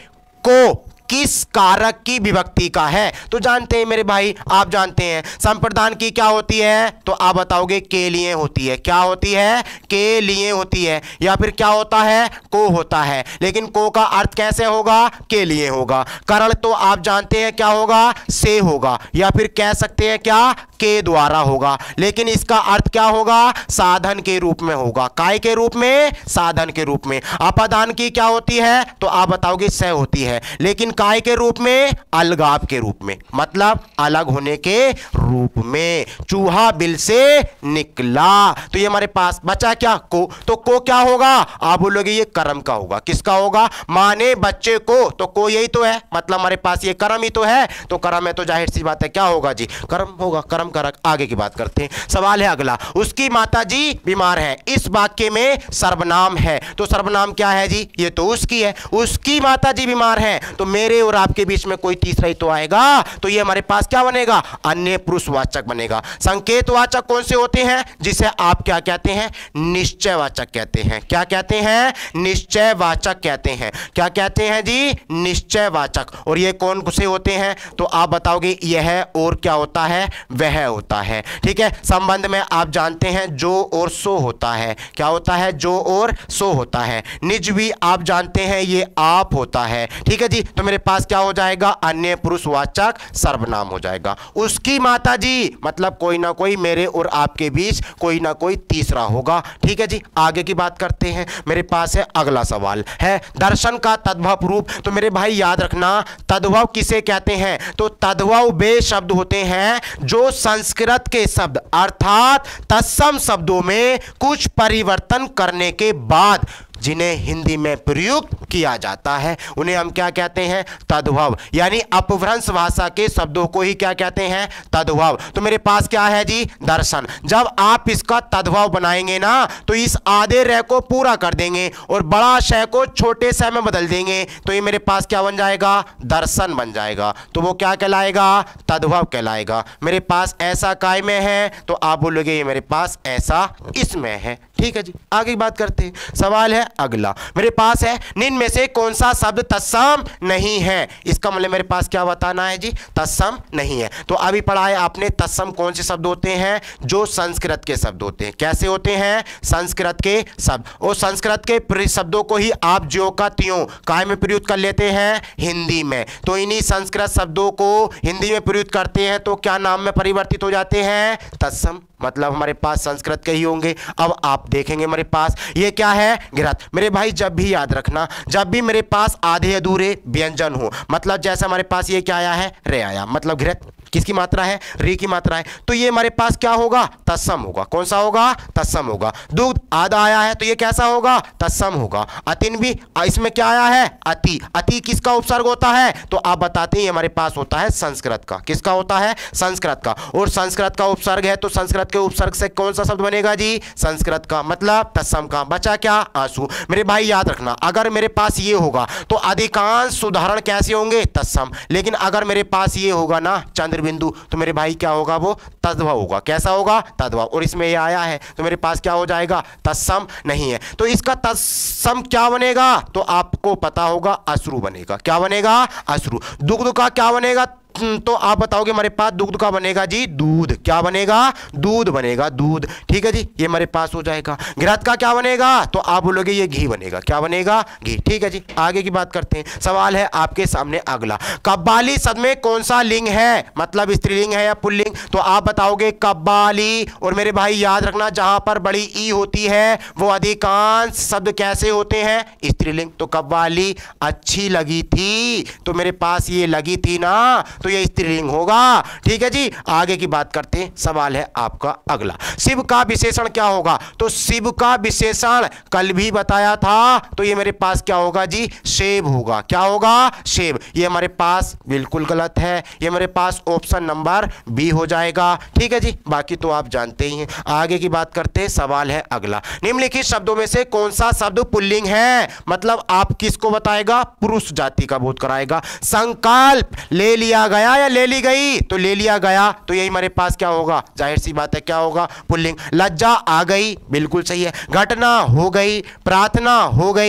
को किस कारक की विभक्ति का है? तो जानते हैं मेरे भाई, आप जानते हैं संप्रदान की क्या होती है? तो आप बताओगे के लिए होती है, क्या होती है? के लिए होती है। या फिर क्या होता है? को होता है, लेकिन को का अर्थ कैसे होगा? के लिए होगा। करण तो आप जानते हैं क्या होगा? से होगा, या फिर कह सकते हैं क्या? के द्वारा होगा, लेकिन इसका अर्थ क्या होगा? साधन के रूप में होगा। काय के रूप में? साधन के रूप में। अपादान की क्या होती है? तो आप बताओगे से होती है, लेकिन काय के रूप में? अलगाव के रूप में, मतलब अलग होने के रूप में। चूहा बिल से निकला, तो ये हमारे पास बचा क्या? को। तो को क्या होगा? आप बोलोगे ये कर्म का होगा, किसका होगा? मां ने बच्चे को, तो को यही तो है, मतलब हमारे पास ये कर्म ही तो है, तो कर्म है तो जाहिर सी बात है क्या होगा जी? कर्म होगा, कर्म कारक। आगे की बात करते हैं, सवाल है अगला, उसकी माता जी बीमार है, इस वाक्य में सर्वनाम है, तो सर्वनाम क्या है जी? ये तो उसकी है, उसकी माता जी बीमार है, तो मेरे और आपके बीच में कोई तीसरा ही तो आएगा, तो ये हमारे पास क्या बनेगा? अन्य पुरुषवाचक बनेगा। संकेतवाचक कौन से होते हैं? जिसे आप क्या कहते हैं? निश्चयवाचक कहते हैं। क्या कहते हैं? निश्चयवाचक कहते हैं। क्या कहते हैं जी? निश्चयवाचक। और ये कौन से होते हैं? तो आप बताओगे यह और क्या होता है? वह होता है, ठीक है। संबंध में आप जानते हैं जो और सो होता है, क्या होता है? जो और सो होता है। निज भी आप जानते हैं ये आप होता है, ठीक है जी। तो मेरे पास क्या हो जाएगा? अन्य पुरुषवाचक सर्वनाम हो जाएगा। उसकी माता जी, मतलब कोई ना कोई मेरे और आपके बीच कोई ना कोई तीसरा होगा, ठीक है जी। आगे की बात करते हैं, मेरे पास है अगला सवाल है दर्शन का तद्भव रूप। तो मेरे भाई याद रखना, तद्भव किसे कहते हैं? तो तद्भव वे शब्द होते हैं जो संस्कृत के शब्द अर्थात तत्सम शब्दों में कुछ परिवर्तन करने के बाद जिन्हें हिंदी में प्रयुक्त किया जाता है उन्हें हम क्या कहते हैं? तद्भव। यानी अपभ्रंश भाषा के शब्दों को ही क्या कहते हैं? तद्भव। तो मेरे पास क्या है जी? दर्शन। जब आप इसका तद्भव बनाएंगे ना तो इस आधे रह को पूरा कर देंगे और बड़ा शय को छोटे शय में बदल देंगे तो ये मेरे पास क्या बन जाएगा? दर्शन बन जाएगा। तो वो क्या कहलाएगा? तद्भव कहलाएगा। मेरे पास ऐसा काय में है तो आप बोलोगे ये मेरे पास ऐसा इसमें है। ठीक है जी, आगे की बात करते हैं। सवाल है अगला, मेरे पास है निम्न में से कौन सा शब्द तत्सम नहीं है? इसका मतलब मेरे पास क्या बताना है जी? तत्सम नहीं है। तो अभी पढ़ा है आपने तत्सम कौन से शब्द होते हैं? जो संस्कृत के शब्द होते हैं। कैसे होते हैं? संस्कृत के शब्द। और संस्कृत के शब्दों को ही आप ज्यों का त्यों काय में प्रयुक्त कर लेते हैं? हिंदी में। तो इन्हीं संस्कृत शब्दों को हिंदी में प्रयुक्त करते हैं तो क्या नाम में परिवर्तित हो जाते हैं? तत्सम। मतलब हमारे पास संस्कृत के ही होंगे। अब आप देखेंगे मेरे पास ये क्या है? घृत। मेरे भाई जब भी याद रखना, जब भी मेरे पास आधे अधूरे व्यंजन हो, मतलब जैसे हमारे पास ये क्या आया है? रे आया, मतलब घृत किसकी मात्रा है? री की मात्रा है। तो ये हमारे पास क्या होगा? तत्सम होगा। कौन सा होगा? तत्सम होगा। दुग्ध आधा आया है तो ये कैसा होगा? तत्सम होगा। अतिन भी, इसमें क्या आया है? अति। अति किसका उपसर्ग होता है? तो आप बताते हैं हमारे पास होता है संस्कृत का। किसका होता है? संस्कृत का। और संस्कृत का उपसर्ग है तो संस्कृत के उपसर्ग से कौन सा शब्द बनेगा जी? संस्कृत का, मतलब तत्सम का। बचा क्या? आंसू। मेरे भाई याद रखना, अगर मेरे पास ये होगा तो अधिकांश उदाहरण कैसे होंगे? तत्सम। लेकिन अगर मेरे पास ये होगा ना चंद्र बिंदु, तो मेरे भाई क्या होगा? वो तद्भव होगा। कैसा होगा? तद्भव। और इसमें ये आया है तो मेरे पास क्या हो जाएगा? तत्सम नहीं है। तो इसका तत्सम क्या बनेगा? तो आपको पता होगा अश्रु बनेगा। क्या बनेगा? अश्रु। दुग्ध का क्या बनेगा? तो आप बताओगे हमारे पास दुग्ध का बनेगा जी? दूध। क्या बनेगा? दूध बनेगा, दूध। ठीक है जी, ये हमारे पास हो जाएगा। घृत का क्या बनेगा? तो आप बोलोगे ये घी बनेगा। क्या बनेगा? घी। ठीक है जी, आगे की बात करते हैं। सवाल है आपके सामने अगला, कव्वाली शब्द में कौन सा लिंग है? मतलब स्त्रीलिंग है या पुल्लिंग? तो आप बताओगे कव्वाली। और मेरे भाई याद रखना, जहां पर बड़ी ई होती है वो अधिकांश शब्द कैसे होते हैं? स्त्रीलिंग। तो कव्वाली अच्छी लगी थी, तो मेरे पास ये लगी थी ना, तो ये स्त्रीलिंग होगा। ठीक है जी, आगे की बात करते हैं। सवाल है आपका अगला, शिव का विशेषण क्या होगा? तो शिव का विशेषण कल भी बताया था, तो ये मेरे पास क्या होगा जी? शेव होगा। क्या होगा? शेव। ये हमारे पास बिल्कुल गलत है, ये मेरे पास ऑप्शन नंबर बी हो जाएगा। ठीक है जी, बाकी तो आप जानते ही हैं। आगे की बात करते हैं। सवाल है अगला, निम्नलिखित शब्दों में से कौन सा शब्द पुल्लिंग है? मतलब आप किसको बताएगा? पुरुष जाति का बोध कराएगा। संकल्प ले लिया गया या ले ली गई? तो ले लिया गया, तो यही हमारे पास क्या होगा? जाहिर सी बात है क्या होगा? पुल्लिंग। लज्जा आ गई, बिल्कुल सही है। घटना हो गई, प्रार्थना हो गई,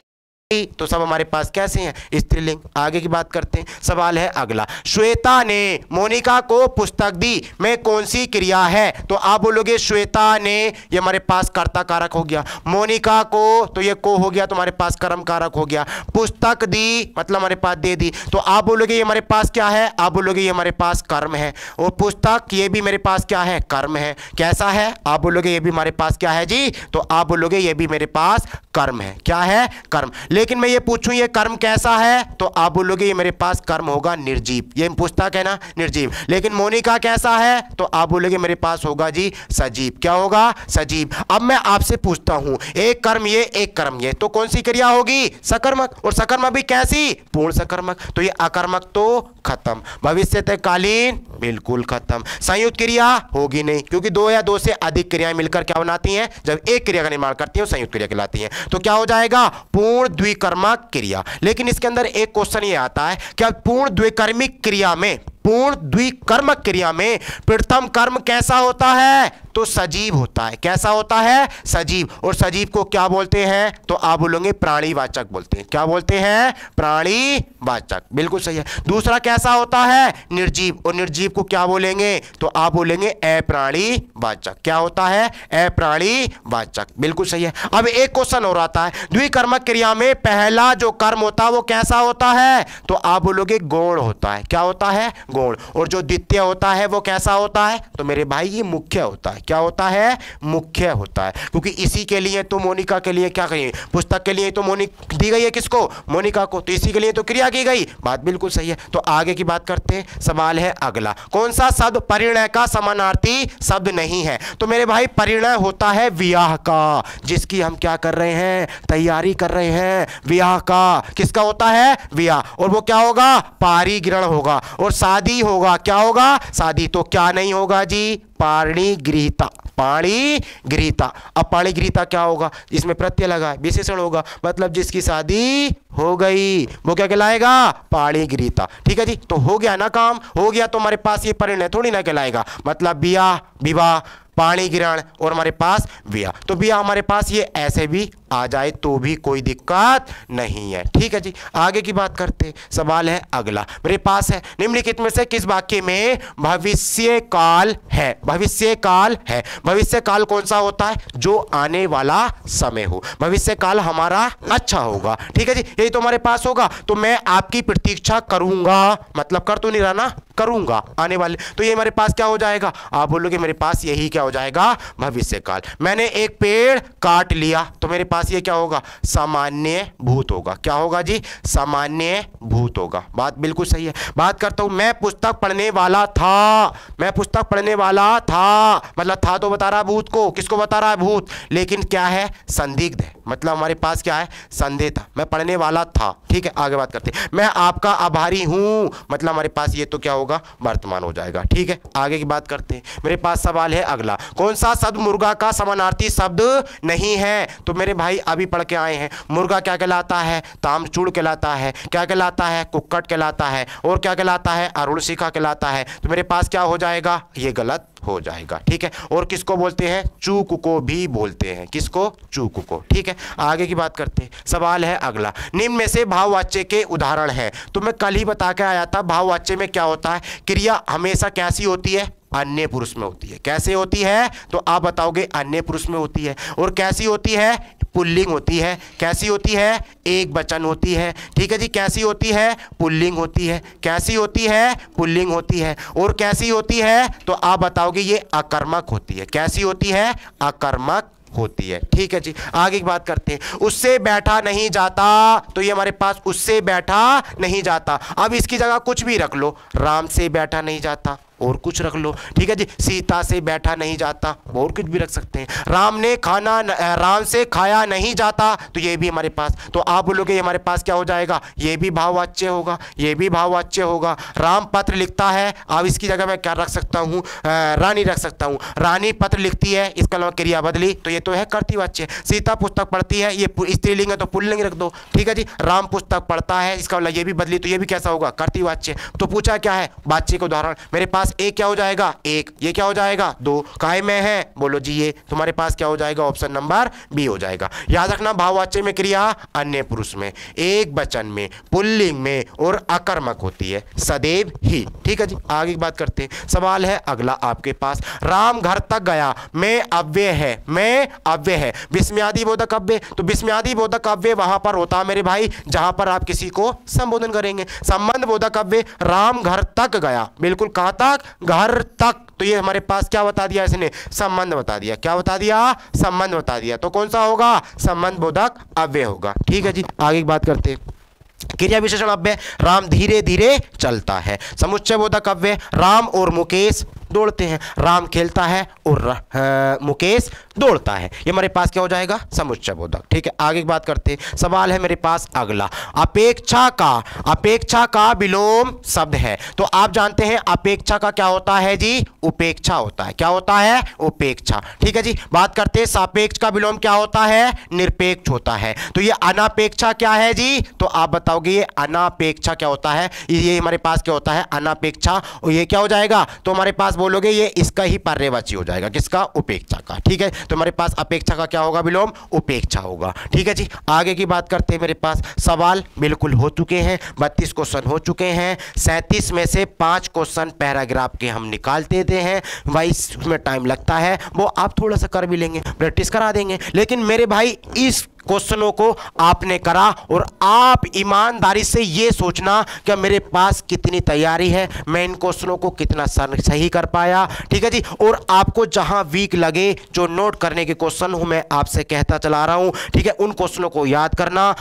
तो सब हमारे पास कैसे हैं? स्त्रीलिंग। आगे की बात करते हैं। सवाल है अगला, श्वेता ने मोनिका को पुस्तक दी में कौन सी क्रिया है? तो आप बोलोगे श्वेता ने, ये हमारे पास कर्ता कारक हो गया। मोनिका को, तो ये को हो गया, तो हमारे पास कर्म कारक हो गया। पुस्तक दी मतलब हमारे पास दे दी, तो आप बोलोगे ये हमारे पास क्या है? आप बोलोगे ये हमारे पास कर्म है। और पुस्तक ये भी मेरे पास क्या है? कर्म है। कैसा है? आप बोलोगे ये भी हमारे पास क्या है जी? तो आप बोलोगे ये भी मेरे पास कर्म है। क्या है? कर्म। लेकिन मैं ये पूछूं ये कर्म कैसा है? तो आप बोलोगे ये मेरे पास कर्म होगा निर्जीव। ये पुस्तक है ना, निर्जीव। लेकिन मोनिका कैसा है? तो आप बोलोगे मेरे पास होगा जी सजीव। क्या होगा? सजीव। अब मैं आपसे पूछता हूं, एक कर्म ये, एक कर्म ये, तो कौन सी क्रिया होगी? सकर्मक। और सकर्मक भी कैसी? पूर्ण सकर्मक। तो ये अकर्मक तो खत्म। भविष्यकालीन बिल्कुल खत्म। संयुक्त क्रिया होगी नहीं, क्योंकि दो या दो से अधिक क्रियाएं मिलकर क्या बनाती हैं? जब एक क्रिया का निर्माण करती हैं संयुक्त क्रिया कहलाती हैं। तो क्या हो जाएगा? पूर्ण द्विकर्मक क्रिया। लेकिन इसके अंदर एक क्वेश्चन ये आता है, क्या पूर्ण द्विकर्मिक क्रिया में, पूर्ण द्विकर्मक क्रिया में प्रथम कर्म कैसा होता है? तो सजीव होता है। कैसा होता है? सजीव। और सजीव को क्या बोलते हैं? तो आप बोलोगे प्राणीवाचक बोलते हैं। क्या बोलते हैं? प्राणीवाचक। बिल्कुल सही है। दूसरा कैसा होता है? निर्जीव। और निर्जीव को क्या बोलेंगे? तो आप बोलेंगे अप्राणीवाचक। क्या होता है? अप्राणीवाचक। बिल्कुल सही है। अब एक क्वेश्चन और आता है, द्विकर्मक क्रिया में पहला जो कर्म होता है वो कैसा होता है? तो आप बोलोगे गौण होता है। क्या होता है? गौण। और जो द्वितीय होता है वो कैसा होता है? तो मेरे भाई ये मुख्य होता है। क्या होता है? मुख्य होता है, क्योंकि इसी के लिए तो मोनिका के लिए क्या कहिए, पुस्तक के लिए तो दी गई है किसको? मोनिका को, तो इसी के लिए तो क्रिया की गई। बात बिल्कुल सही है। तो आगे की बात करते हैं। सवाल है अगला, कौन सा शब्द परिणय का समानार्थी शब्द नहीं है? तो मेरे भाई परिणय होता है विवाह का, जिसकी हम क्या कर रहे हैं? तैयारी कर रहे हैं, विवाह का। किसका होता है? विवाह। और वो क्या होगा? पारिग्रहण होगा। और शादी होगा, क्या होगा? शादी। तो क्या नहीं होगा जी? पाणिगृहीता। पाणिगृहीता। अब पाणिगृहीता क्या होगा? इसमें प्रत्यय लगा है, विशेषण होगा, मतलब जिसकी शादी हो गई वो क्या कहलाएगा? पाणिगृहीता। ठीक है जी, तो हो गया ना काम, हो गया। तो हमारे पास ये परिणय थोड़ी ना कहलाएगा, मतलब विवाह, विवाह, पाणिग्रहण और हमारे पास विवाह। तो विवाह हमारे पास ये ऐसे भी आ जाए तो भी कोई दिक्कत नहीं है। ठीक है जी, आगे की बात करते हैं। सवाल है अगला, मेरे पास है, निम्नलिखित में से किस वाक्य में भविष्य काल है? भविष्य काल है। भविष्य काल कौन सा होता है? जो आने वाला समय हो। भविष्य काल हमारा अच्छा होगा। ठीक है जी, यही तो हमारे पास होगा। तो मैं आपकी प्रतीक्षा करूंगा, मतलब कर तो नहीं रहा ना, करूंगा आने वाले। तो ये हमारे पास क्या हो जाएगा? आप बोलोगे मेरे पास यही क्या हो जाएगा? भविष्य काल। मैंने एक पेड़ काट लिया, तो मेरे पास ये क्या होगा? सामान्य भूत होगा। क्या होगा जी? सामान्य भूत होगा। बात बिल्कुल सही है। बात करता हूं, मैं पुस्तक पढ़ने वाला था। मैं पुस्तक पढ़ने वाला था, मतलब था तो बता रहा भूत को। किसको बता रहा है? भूत। लेकिन क्या है? संदिग्ध है, मतलब हमारे पास क्या है? संदेह था। मैं पढ़ने वाला था। ठीक है, आगे बात करते हैं। मैं आपका आभारी हूं, मतलब हमारे पास ये तो क्या होगा? वर्तमान हो जाएगा। ठीक है, आगे की बात करते हैं। मेरे पास सवाल है अगला, कौन सा शब्द मुर्गा का समानार्थी शब्द नहीं है? तो मेरे भाई अभी पढ़ के आए हैं, मुर्गा क्या कहलाता है? तामचूड़ कहलाता है। क्या कहलाता है? कुक्कट कहलाता है। और क्या कहलाता है? अरुण शिखा कहलाता है। तो मेरे पास क्या हो जाएगा? ये गलत हो जाएगा। ठीक है, और किसको बोलते हैं? चूक को भी बोलते हैं। किसको? चूक को। ठीक है, आगे की बात करते हैं। सवाल है अगला, निम्न में से भाववाच्य के उदाहरण है। तो मैं कल ही बता के आया था, भाववाच्य में क्या होता है? क्रिया हमेशा कैसी होती है? अन्य पुरुष में होती है। कैसे होती है? तो आप बताओगे अन्य पुरुष में होती है। और कैसी होती है? पुल्लिंग होती है। कैसी होती है? एक वचन होती है। ठीक है जी, कैसी होती है? पुल्लिंग होती है। कैसी होती है? पुल्लिंग होती है। और कैसी होती है? तो आप बताओगे ये अकर्मक होती है। कैसी होती है? अकर्मक होती है। ठीक है जी, आगे की बात करते हैं। उससे बैठा नहीं जाता, तो ये हमारे पास उससे बैठा नहीं जाता। अब इसकी जगह कुछ भी रख लो, राम से बैठा नहीं जाता, और कुछ रख लो। ठीक है जी, सीता से बैठा नहीं जाता, और कुछ भी रख सकते हैं। राम से खाया नहीं जाता, तो ये भी हमारे पास। तो आप बोलोगे ये हमारे पास क्या हो जाएगा? ये भी भाववाच्य होगा, ये भी भाववाच्य होगा। राम पत्र लिखता है, अब इसकी जगह मैं क्या रख सकता हूँ? रानी रख सकता हूँ। रानी पत्र लिखती है, इसका नाम क्रिया बदली, तो ये तो है कर्तृवाच्य। सीता पुस्तक पढ़ती है, ये स्त्रीलिंग है तो पुल्लिंग रख दो। ठीक है जी, राम पुस्तक पढ़ता है, इसका मतलब ये भी बदली, तो ये भी कैसा होगा? कर्तृवाच्य। तो पूछा क्या है? वाच्य का उदाहरण। मेरे पास एक क्या हो जाएगा? एक। ये क्या हो जाएगा? दो। काय में है? बोलो जी ये। तुम्हारे पास क्या हो जाएगा? ऑप्शन नंबर बी हो जाएगा। याद रखना, भाववाच्य में क्रिया अन्य पुरुष में, एक वचन में, पुल्लिंग में और अकर्मक होती है सदैव ही। ठीक है जी, आगे की बात करते हैं। सवाल है अगला आपके पास, राम घर तक गया, मैं अव्यय है। मैं अव्यय है, विस्मयादि बोधक अव्यय। तो विस्मयादि बोधक अव्यय वहां पर होता है मेरे भाई जहां पर आप किसी को संबोधन करेंगे। संबंध बोधक अव्यय, राम घर तक गया, बिल्कुल कहां तक? घर तक। तो ये हमारे पास क्या बता दिया? इसने संबंध बता दिया। क्या बता दिया? संबंध बता दिया। तो कौन सा होगा? संबंध बोधक अव्यय होगा। ठीक है जी, आगे की बात करते हैं। क्रिया विशेषण अव्यय, राम धीरे धीरे चलता है। समुच्चय बोधक अव्यय, राम और मुकेश दौड़ते हैं। राम खेलता है और मुकेश दौड़ता है। ये हमारे पास क्या हो जाएगा? समुच्चय बोधक। ठीक है, आगे की बात करते हैं। सवाल है मेरे पास अगला, अपेक्षा का विलोम शब्द है। तो आप जानते हैं अपेक्षा का क्या होता है जी? उपेक्षा होता है। क्या होता है? उपेक्षा। ठीक है जी, बात करते हैं सापेक्ष का विलोम क्या होता है? निरपेक्ष होता है। तो ये अनापेक्षा क्या है जी? तो आप बताओगे ये अनापेक्षा क्या होता है? ये हमारे पास क्या होता है? अनापेक्षा। और ये क्या हो जाएगा? तो हमारे पास बोलोगे ये इसका ही पर्यायवाची हो जाएगा। किसका? उपेक्षा का। ठीक है, तो हमारे पास अपेक्षा का क्या होगा? विलोम उपेक्षा होगा। ठीक है जी, आगे की बात करते हैं। मेरे पास सवाल बिल्कुल हो चुके हैं, 32 क्वेश्चन हो चुके हैं। 37 में से 5 क्वेश्चन पैराग्राफ के हम निकाल देते हैं भाई, उसमें टाइम लगता है, वो आप थोड़ा सा कर भी लेंगे, प्रैक्टिस करा देंगे। लेकिन मेरे भाई इस क्वेश्चनों को आपने करा और आप ईमानदारी से ये सोचना कि मेरे पास कितनी तैयारी है, मैं इन क्वेश्चनों को कितना सही कर पाया। ठीक है जी। और आपको जहां वीक लगे, जो नोट करने के क्वेश्चन हूं मैं आपसे कहता चला रहा हूं, ठीक है, उन क्वेश्चनों को याद करना।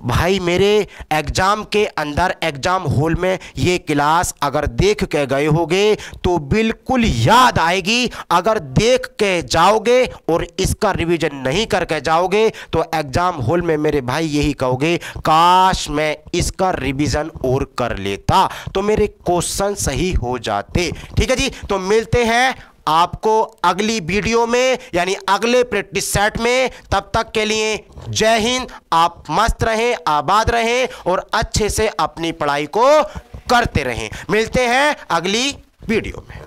भाई मेरे एग्जाम के अंदर एग्जाम हॉल में ये क्लास अगर देख के गए होगे तो बिल्कुल याद आएगी। अगर देख के जाओगे और इसका रिवीजन नहीं करके जाओगे तो एग्जाम हॉल में मेरे भाई यही कहोगे, काश मैं इसका रिवीजन और कर लेता तो मेरे क्वेश्चन सही हो जाते। ठीक है जी। तो मिलते हैं आपको अगली वीडियो में, यानी अगले प्रैक्टिस सेट में। तब तक के लिए जय हिंद। आप मस्त रहें, आबाद रहें और अच्छे से अपनी पढ़ाई को करते रहें। मिलते हैं अगली वीडियो में।